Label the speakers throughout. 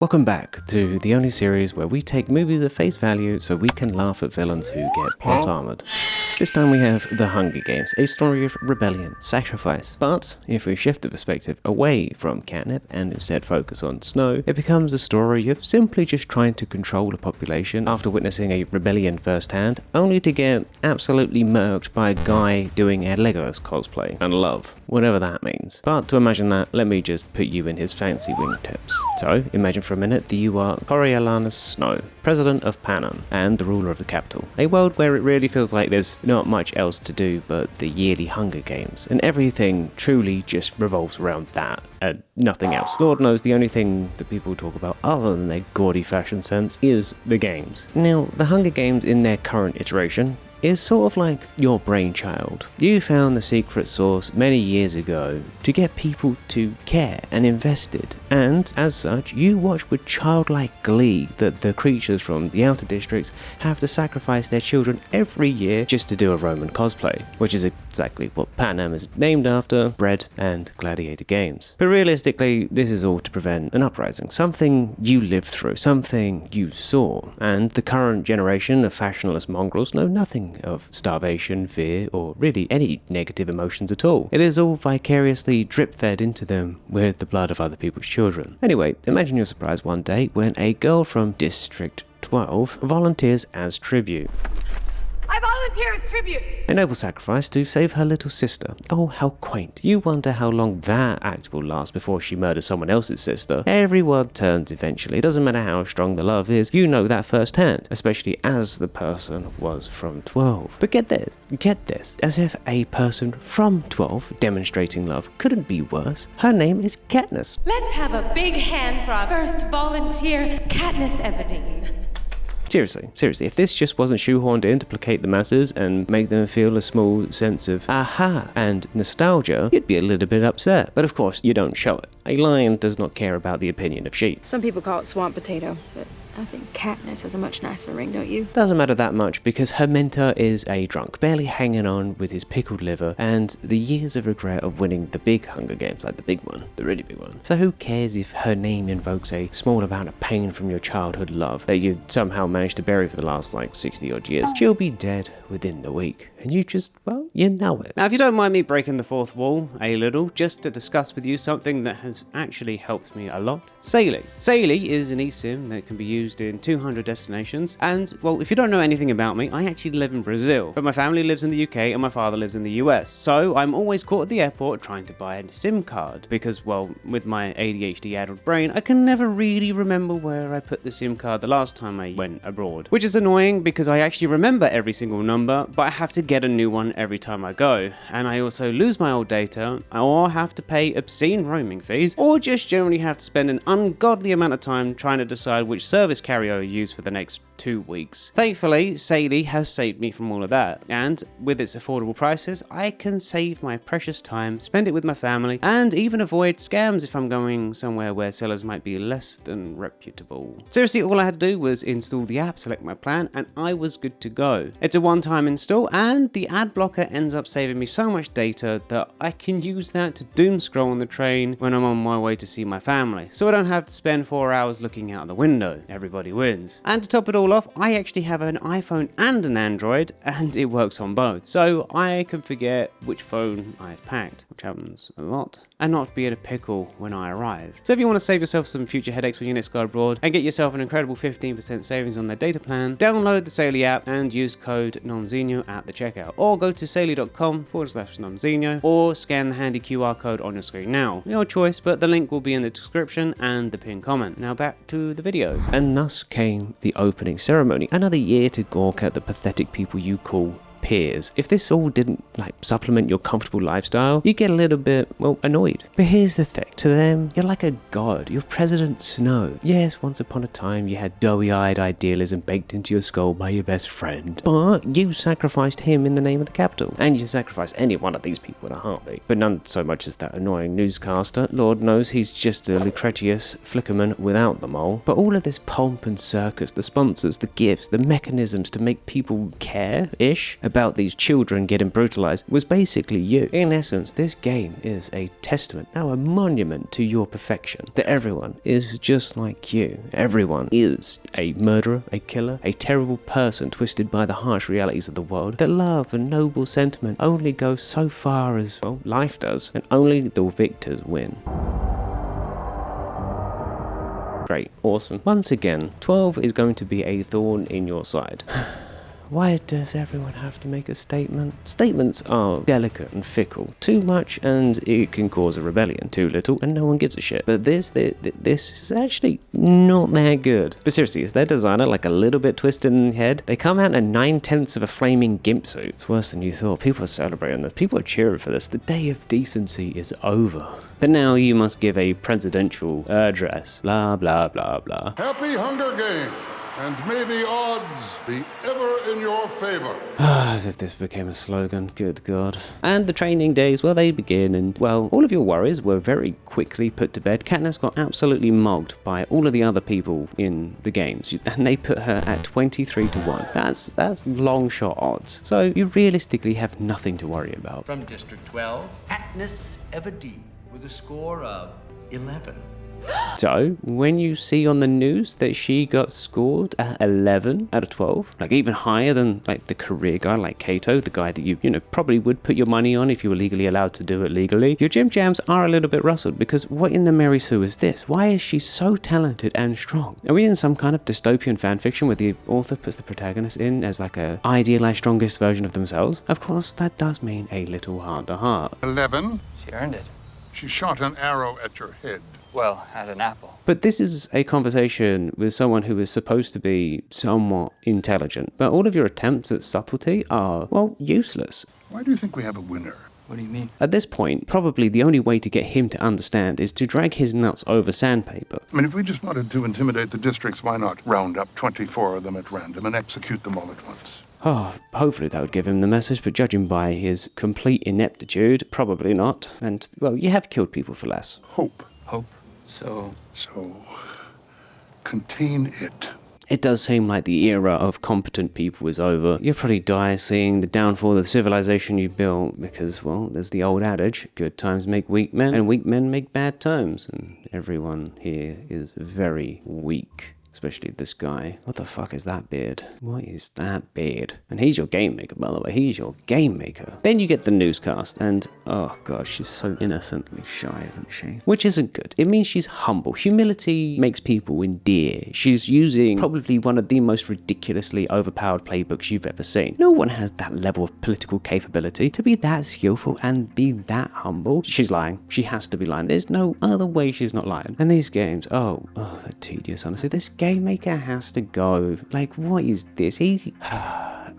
Speaker 1: Welcome back to the only series where we take movies at face value so we can laugh at villains who get plot armored. This time we have The Hunger Games, a story of rebellion, sacrifice. But if we shift the perspective away from catnip and instead focus on Snow, it becomes a story of simply just trying to control a population after witnessing a rebellion firsthand, only to get absolutely murked by a guy doing a Legolas cosplay and love, whatever that means. But to imagine that, let me just put you in his fancy wingtips. So imagine for a minute that you are Coriolanus Snow, president of Panem and the ruler of the capital, a world where it really feels like there's not much else to do but the yearly Hunger Games, and everything truly just revolves around that and nothing else. Lord knows the only thing that people talk about other than their gaudy fashion sense is the games. Now, the Hunger Games in their current iteration is sort of like your brainchild. You found the secret sauce many years ago to get people to care and invested, and as such, you watch with childlike glee that the creatures from the outer districts have to sacrifice their children every year just to do a Roman cosplay, which is exactly what Panem is named after: bread and gladiator games. But realistically, this is all to prevent an uprising, something you lived through, something you saw, and the current generation of fashionless mongrels know nothing of starvation, fear, or really any negative emotions at all. It is all vicariously drip-fed into them with the blood of other people's children. Anyway, imagine your surprise one day when a girl from District 12 volunteers as tribute.
Speaker 2: I volunteer as tribute!
Speaker 1: A noble sacrifice to save her little sister. Oh, how quaint. You wonder how long that act will last before she murders someone else's sister. Everyone turns eventually. It doesn't matter how strong the love is, you know that firsthand, especially as the person was from 12. But get this, as if a person from 12 demonstrating love couldn't be worse, her name is Katniss.
Speaker 2: Let's have a big hand for our first volunteer, Katniss Everdeen.
Speaker 1: Seriously, if this just wasn't shoehorned in to placate the masses and make them feel a small sense of aha and nostalgia, you'd be a little bit upset. But of course, you don't show it. A lion does not care about the opinion of sheep.
Speaker 3: Some people call it swamp potato, but I think Katniss has a much nicer ring, don't you?
Speaker 1: Doesn't matter that much because her mentor is a drunk, barely hanging on with his pickled liver and the years of regret of winning the big Hunger Games, like the big one, the really big one. So who cares if her name invokes a small amount of pain from your childhood love that you somehow managed to bury for the last 60 odd years? She'll be dead within the week. And you just, well, you know it. Now, if you don't mind me breaking the fourth wall a little, just to discuss with you something that has actually helped me a lot. Sailing. Sailing is an eSIM that can be used in 200 destinations. And, well, if you don't know anything about me, I actually live in Brazil. But my family lives in the UK and my father lives in the US. So I'm always caught at the airport trying to buy a SIM card. Because, well, with my ADHD-addled brain, I can never really remember where I put the SIM card the last time I went abroad. Which is annoying because I actually remember every single number, but I have to get a new one every time I go, and I also lose my old data, or have to pay obscene roaming fees, or just generally have to spend an ungodly amount of time trying to decide which service carrier I use for the next 2 weeks. Thankfully, Saily has saved me from all of that, and with its affordable prices, I can save my precious time, spend it with my family, and even avoid scams if I'm going somewhere where sellers might be less than reputable. Seriously, all I had to do was install the app, select my plan, and I was good to go. It's a one-time install, and the ad blocker ends up saving me so much data that I can use that to doom scroll on the train when I'm on my way to see my family, so I don't have to spend 4 hours looking out the window. Everybody wins. And to top it all off, I actually have an iPhone and an Android, and it works on both, so I can forget which phone I've packed, which happens a lot, and not be in a pickle when I arrive. So if you want to save yourself some future headaches when you next go abroad and get yourself an incredible 15% savings on their data plan, download the Saily app and use code NONZENIO at the checkout, or go to saily.com/NONZENIO, or scan the handy QR code on your screen now. Your choice, but the link will be in the description and the pinned comment. Now back to the video. And thus came the opening ceremony. Another year to gawk at the pathetic people you call peers. If this all didn't supplement your comfortable lifestyle, you get a little bit, well, annoyed. But here's the thing, to them, you're like a god. You're President Snow. Yes, once upon a time you had doughy-eyed idealism baked into your skull by your best friend, but you sacrificed him in the name of the capital, and you sacrifice any one of these people in a heartbeat. But none so much as that annoying newscaster. Lord knows he's just a Lucretius Flickerman without the mole. But all of this pomp and circus, the sponsors, the gifts, the mechanisms to make people care-ish about about these children getting brutalized was basically you. In essence, this game is a testament, now a monument to your perfection, that everyone is just like you. Everyone is a murderer, a killer, a terrible person twisted by the harsh realities of the world, that love and noble sentiment only go so far as, well, life does, and only the victors win. Great, awesome. Once again, 12 is going to be a thorn in your side. Why does everyone have to make a statement? Statements are delicate and fickle. Too much and it can cause a rebellion. Too little and no one gives a shit. But this is actually not that good. But seriously, is their designer like a little bit twisted in the head? They come out in 9/10 of a flaming gimp suit. It's worse than you thought. People are celebrating this. People are cheering for this. The day of decency is over. But now you must give a presidential address. Blah, blah, blah, blah.
Speaker 4: Happy Hunger Games, and may the odds be ever in your favor.
Speaker 1: As if this became a slogan, good God. And the training days, well, they begin, and, well, all of your worries were very quickly put to bed. Katniss got absolutely mogged by all of the other people in the games, and they put her at 23-1. That's long shot odds. So you realistically have nothing to worry about.
Speaker 5: From District 12, Katniss Everdeen with a score of 11.
Speaker 1: So, when you see on the news that she got scored at 11 out of 12, like even higher than like the career guy like Cato, the guy that you probably would put your money on if you were legally allowed to do it legally, your Jim Jams are a little bit rustled, because what in the Mary Sue is this? Why is she so talented and strong? Are we in some kind of dystopian fanfiction where the author puts the protagonist in as like a idealized strongest version of themselves? Of course, that does mean a little heart to heart.
Speaker 4: 11.
Speaker 5: She earned it.
Speaker 4: She shot an arrow at your head.
Speaker 5: Well, at an apple.
Speaker 1: But this is a conversation with someone who is supposed to be somewhat intelligent, but all of your attempts at subtlety are, well, useless.
Speaker 4: Why do you think we have a winner?
Speaker 5: What do you mean?
Speaker 1: At this point, probably the only way to get him to understand is to drag his nuts over sandpaper.
Speaker 4: I mean, if we just wanted to intimidate the districts, why not round up 24 of them at random and execute them all at once?
Speaker 1: Oh, hopefully that would give him the message, but judging by his complete ineptitude, probably not. And, well, you have killed people for less.
Speaker 4: Hope.
Speaker 5: Hope. So,
Speaker 4: contain it.
Speaker 1: It does seem like the era of competent people is over. You'll probably die seeing the downfall of the civilization you built because, well, there's the old adage, good times make weak men, and weak men make bad times. And everyone here is very weak. Especially this guy. What the fuck is that beard? What is that beard? And he's your game maker, by the way. He's your game maker. Then you get the newscast, and oh god, she's so innocently shy, isn't she? Which isn't good. It means she's humble. Humility makes people endear. She's using probably one of the most ridiculously overpowered playbooks you've ever seen. No one has that level of political capability to be that skillful and be that humble. She's lying. She has to be lying. There's no other way she's not lying. And these games, oh, they're tedious, honestly. This game maker has to go. Like, what is this? He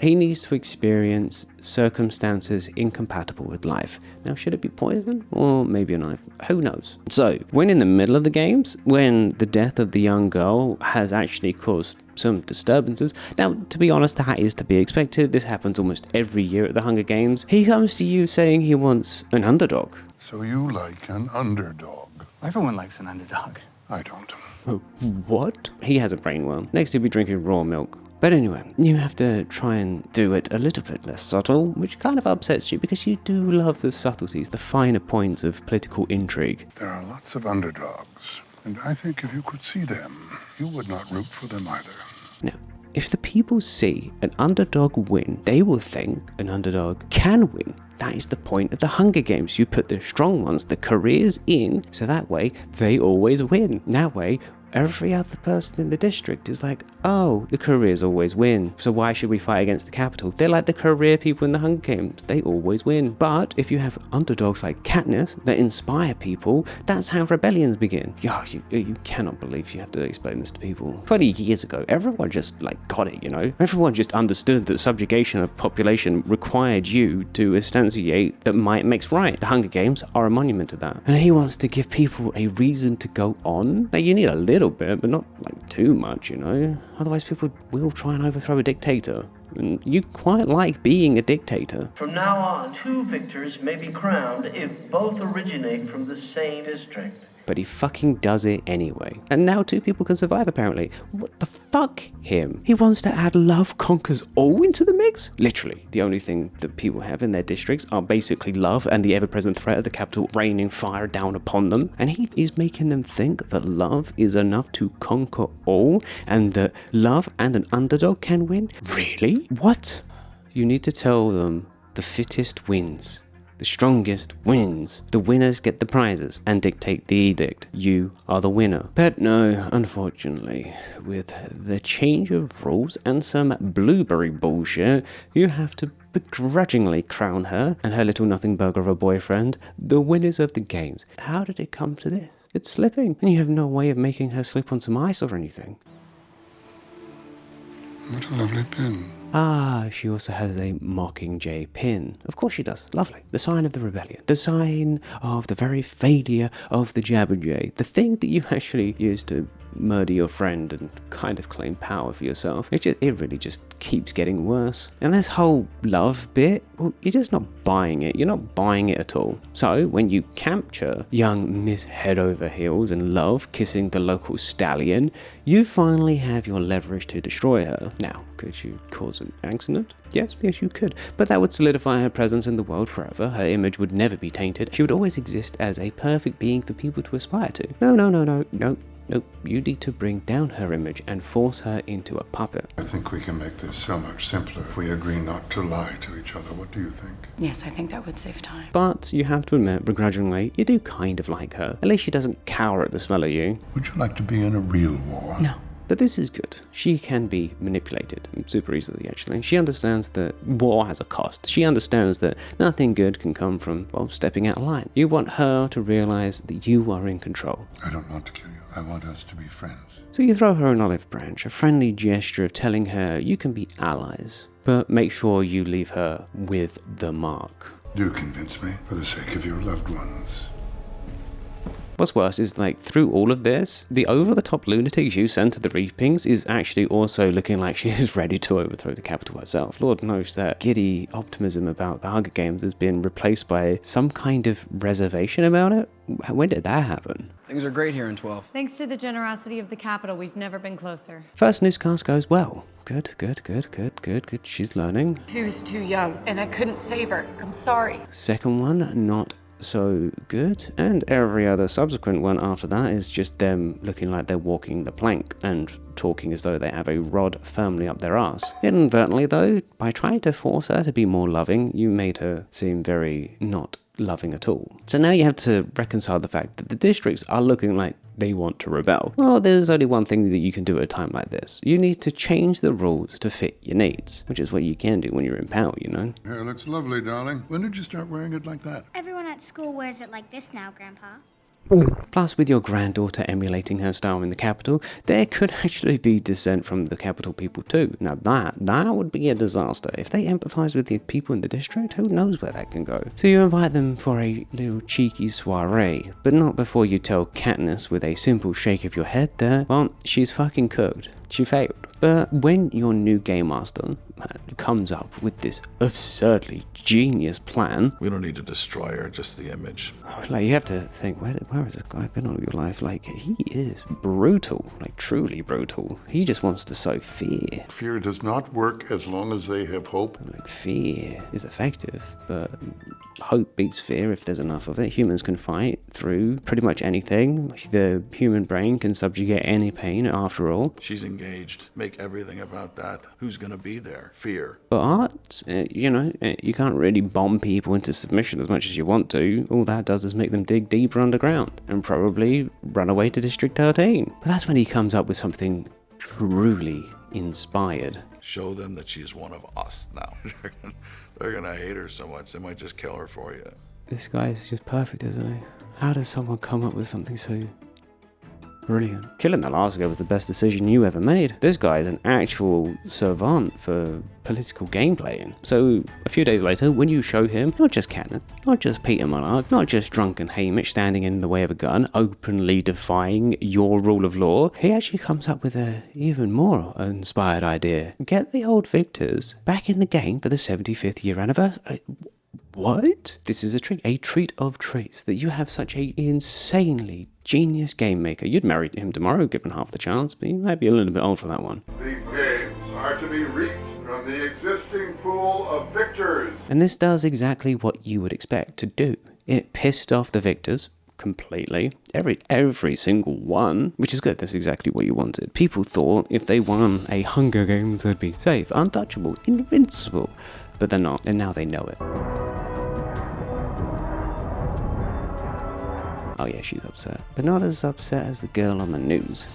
Speaker 1: needs to experience circumstances incompatible with life. Now, should it be poison? Or maybe a knife? Who knows? So, when in the middle of the games, when the death of the young girl has actually caused some disturbances. Now, to be honest, that is to be expected. This happens almost every year at the Hunger Games. He comes to you saying he wants an underdog.
Speaker 4: So you like an underdog?
Speaker 5: everyone likes an underdog.
Speaker 4: I don't.
Speaker 1: Oh, what? He has a brainworm. Next he'll be drinking raw milk. But anyway, you have to try and do it a little bit less subtle, which kind of upsets you because you do love the subtleties, the finer points of political intrigue.
Speaker 4: There are lots of underdogs, and I think if you could see them, you would not root for them either.
Speaker 1: Now, if the people see an underdog win, they will think an underdog can win. That is the point of the Hunger Games. You put the strong ones, the careers in, so that way they always win. That way, every other person in the district is like, oh, the careers always win, so why should we fight against the capital? They're like the career people in the Hunger Games. They always win. But if you have underdogs like Katniss that inspire people, that's how rebellions begin. You cannot believe you have to explain this to people. 20 years ago, everyone just got it, you know? Everyone just understood that subjugation of population required you to instantiate that might makes right. The Hunger Games are a monument to that. And he wants to give people a reason to go on. Now, you need a little bit, but not too much, you know? Otherwise people will try and overthrow a dictator. And you quite like being a dictator.
Speaker 6: From now on, 2 victors may be crowned if both originate from the same district.
Speaker 1: but he fucking does it anyway. And now 2 people can survive apparently. What the fuck him? He wants to add love conquers all into the mix? Literally, the only thing that people have in their districts are basically love and the ever-present threat of the capital raining fire down upon them. And he is making them think that love is enough to conquer all and that love and an underdog can win? Really? What? You need to tell them the fittest wins. The strongest wins. The winners get the prizes and dictate the edict. You are the winner. But no, unfortunately, with the change of rules and some blueberry bullshit, you have to begrudgingly crown her and her little nothing burger of a boyfriend the winners of the games. How did it come to this? It's slipping, and you have no way of making her slip on some ice or anything.
Speaker 4: What a lovely pin.
Speaker 1: Ah, she also has a Mockingjay pin. Of course she does. Lovely. The sign of the rebellion. The sign of the very failure of the Jabberjay. The thing that you actually use to murder your friend and kind of claim power for yourself. It really just keeps getting worse. And this whole love bit, well, you're just not buying it. You're not buying it at all. So when you capture young Miss Head Over Heels in love kissing the local stallion, you finally have your leverage to destroy her. Now, could you cause an accident? Yes, you could. But that would solidify her presence in the world forever. Her image would never be tainted. She would always exist as a perfect being for people to aspire to. No. Nope, you need to bring down her image and force her into a puppet.
Speaker 4: I think we can make this so much simpler if we agree not to lie to each other. What do you think?
Speaker 6: Yes, I think that would save time.
Speaker 1: But you have to admit, begrudgingly, you do kind of like her. At least she doesn't cower at the smell of you.
Speaker 4: Would you like to be in a real war?
Speaker 6: No.
Speaker 1: But this is good. She can be manipulated super easily, actually. She understands that war has a cost. She understands that nothing good can come from, well, stepping out of line. You want her to realize that you are in control.
Speaker 4: I don't want to kill you. I want us to be friends.
Speaker 1: So you throw her an olive branch, a friendly gesture of telling her you can be allies, but make sure you leave her with the mark.
Speaker 4: Do convince me for the sake of your loved ones.
Speaker 1: What's worse is, like, through all of this, the over-the-top lunatics you send to the Reapings is actually also looking like she is ready to overthrow the capital herself. Lord knows that giddy optimism about the Hunger Games has been replaced by some kind of reservation about it. When did that happen?
Speaker 7: Things are great here in 12.
Speaker 8: Thanks to the generosity of the capital, we've never been closer.
Speaker 1: First newscast goes well. Good. She's learning.
Speaker 6: She was too young, and I couldn't save her. I'm sorry.
Speaker 1: Second one, not so good, and every other subsequent one after that is just them looking like they're walking the plank and talking as though they have a rod firmly up their ass. Inadvertently though, by trying to force her to be more loving, you made her seem very not loving at all. So now you have to reconcile the fact that the districts are looking like they want to rebel. Well, there's only one thing that you can do at a time like this. You need to change the rules to fit your needs, which is what you can do when you're in power, you know?
Speaker 4: Hair looks lovely, darling. When did you start wearing it like that?
Speaker 9: Everyone at school wears it like this now, Grandpa.
Speaker 1: Plus, with your granddaughter emulating her style in the capital, there could actually be dissent from the capital people too. Now that would be a disaster. If they empathize with the people in the district, who knows where that can go. So you invite them for a little cheeky soiree, but not before you tell Katniss with a simple shake of your head that, well, she's fucking cooked. She failed. But when your new game master comes up with this absurdly genius plan...
Speaker 10: We don't need to destroy her, just the image.
Speaker 1: Like, you have to think, where has this guy been all your life? Like, he is brutal. Like, truly brutal. He just wants to sow fear.
Speaker 4: Fear does not work as long as they have hope.
Speaker 1: Like, fear is effective, but hope beats fear if there's enough of it. Humans can fight through pretty much anything. The human brain can subjugate any pain, after all.
Speaker 10: She's engaged. Make everything about that. Who's gonna be there? Fear.
Speaker 1: But art, you can't really bomb people into submission as much as you want to. All that does is make them dig deeper underground and probably run away to District 13. But that's when he comes up with something truly inspired.
Speaker 10: Show them that she's one of us now. They're gonna hate her so much, they might just kill her for you.
Speaker 1: This guy is just perfect, isn't he? How does someone come up with something so brilliant? Killing the last guy was the best decision you ever made. This guy is an actual savant for political game playing. So a few days later, when you show him not just Katniss, not just Peter Monarch, not just drunken Haymitch standing in the way of a gun, openly defying your rule of law, he actually comes up with a even more inspired idea. Get the old victors back in the game for the 75th year anniversary. What? This is a treat of treats, that you have such a insanely genius game maker. You'd marry him tomorrow, given half the chance, but you might be a little bit old for that one.
Speaker 4: These games are to be reaped from the existing pool of victors.
Speaker 1: And this does exactly what you would expect to do. It pissed off the victors completely. Every single one, which is good. That's exactly what you wanted. People thought if they won a Hunger Games, they'd be safe, untouchable, invincible. But they're not, and now they know it. Oh yeah, she's upset. But not as upset as the girl on the news.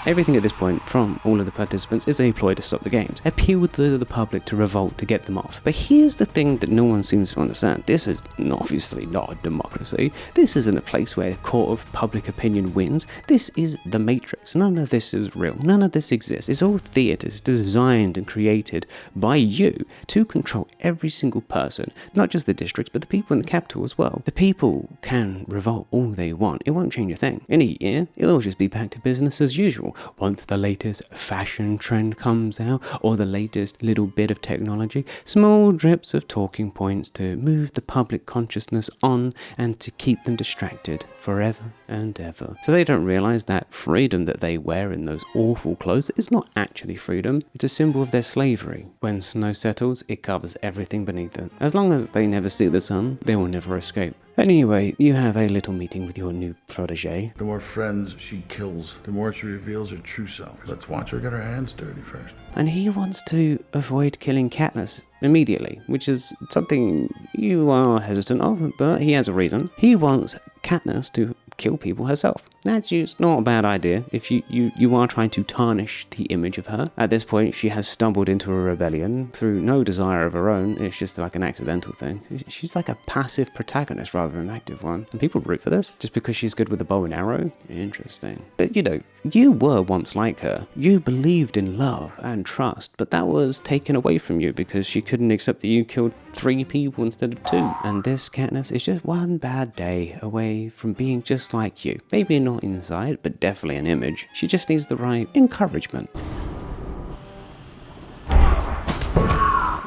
Speaker 1: Everything at this point from all of the participants is a ploy to stop the games. Appeal to the public to revolt to get them off. But here's the thing that no one seems to understand. This is obviously not a democracy. This isn't a place where a court of public opinion wins. This is the Matrix. None of this is real. None of this exists. It's all theaters designed and created by you to control every single person. Not just the districts, but the people in the capital as well. The people can revolt all they want. It won't change a thing. In a year, it'll just be back to business as usual. Once the latest fashion trend comes out, or the latest little bit of technology, small drips of talking points to move the public consciousness on and to keep them distracted forever and ever. So they don't realize that freedom that they wear in those awful clothes is not actually freedom. It's a symbol of their slavery. When snow settles, it covers everything beneath it. As long as they never see the sun, they will never escape. Anyway, you have a little meeting with your new protege.
Speaker 10: The more friends she kills, the more she reveals her true self. Let's watch her get her hands dirty first.
Speaker 1: And he wants to avoid killing Katniss immediately, which is something you are hesitant of, but he has a reason. He wants Katniss to kill people herself. That's just not a bad idea if you are trying to tarnish the image of her. At this point, she has stumbled into a rebellion through no desire of her own. It's just like an accidental thing. She's like a passive protagonist rather than an active one. And people root for this just because she's good with the bow and arrow. Interesting. But you were once like her. You believed in love and trust, but that was taken away from you because she couldn't accept that you killed 3 people instead of 2. And this Katniss is just one bad day away from being just like you. Maybe not inside, but definitely an image. She just needs the right encouragement.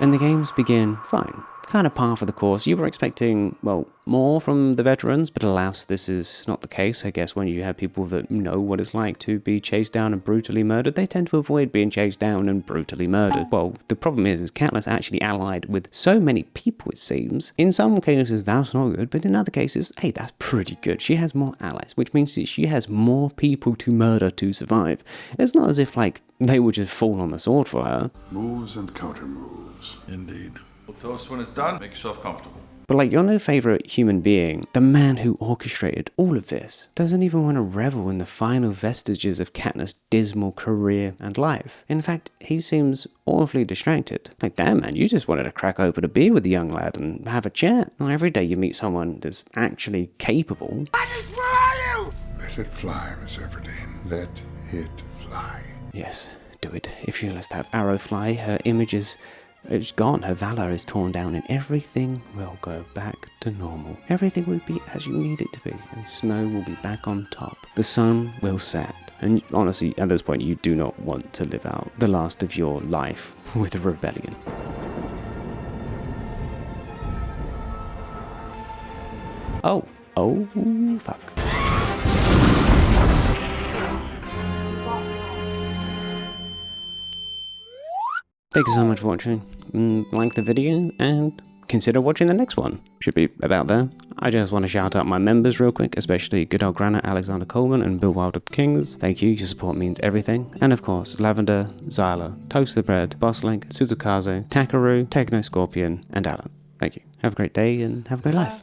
Speaker 1: And the games begin fine. Kind of par for the course. You were expecting, well, more from the veterans, but alas, this is not the case. I guess when you have people that know what it's like to be chased down and brutally murdered, they tend to avoid being chased down and brutally murdered. Well, the problem is Katniss actually allied with so many people, it seems. In some cases, that's not good, but in other cases, hey, that's pretty good. She has more allies, which means that she has more people to murder to survive. It's not as if, they would just fall on the sword for her.
Speaker 4: Moves and counter moves.
Speaker 10: Indeed. We'll toast when it's done. Make yourself comfortable.
Speaker 1: But your new favorite human being, the man who orchestrated all of this, doesn't even want to revel in the final vestiges of Katniss' dismal career and life. In fact, he seems awfully distracted. Damn man, you just wanted to crack open a beer with the young lad and have a chat. Every day you meet someone that's actually capable.
Speaker 4: Katniss, where are you? Let it fly, Miss Everdeen. Let it fly.
Speaker 1: Yes, do it. If she lets that arrow fly, her image is... it's gone, her valor is torn down, and everything will go back to normal. Everything will be as you need it to be, and snow will be back on top. The sun will set. And honestly, at this point, you do not want to live out the last of your life with a rebellion. Oh, fuck. Thank you so much for watching. Like the video and consider watching the next one. Should be about there. I just want to shout out my members real quick, especially Good Old Granite, Alexander Coleman, and Bill Wilder Kings. Thank you, your support means everything. And of course, Lavender, Zyla, Toast the Bread, Bosslink, Suzukaze, Takaru, Techno Scorpion, and Alan. Thank you. Have a great day and have a great life.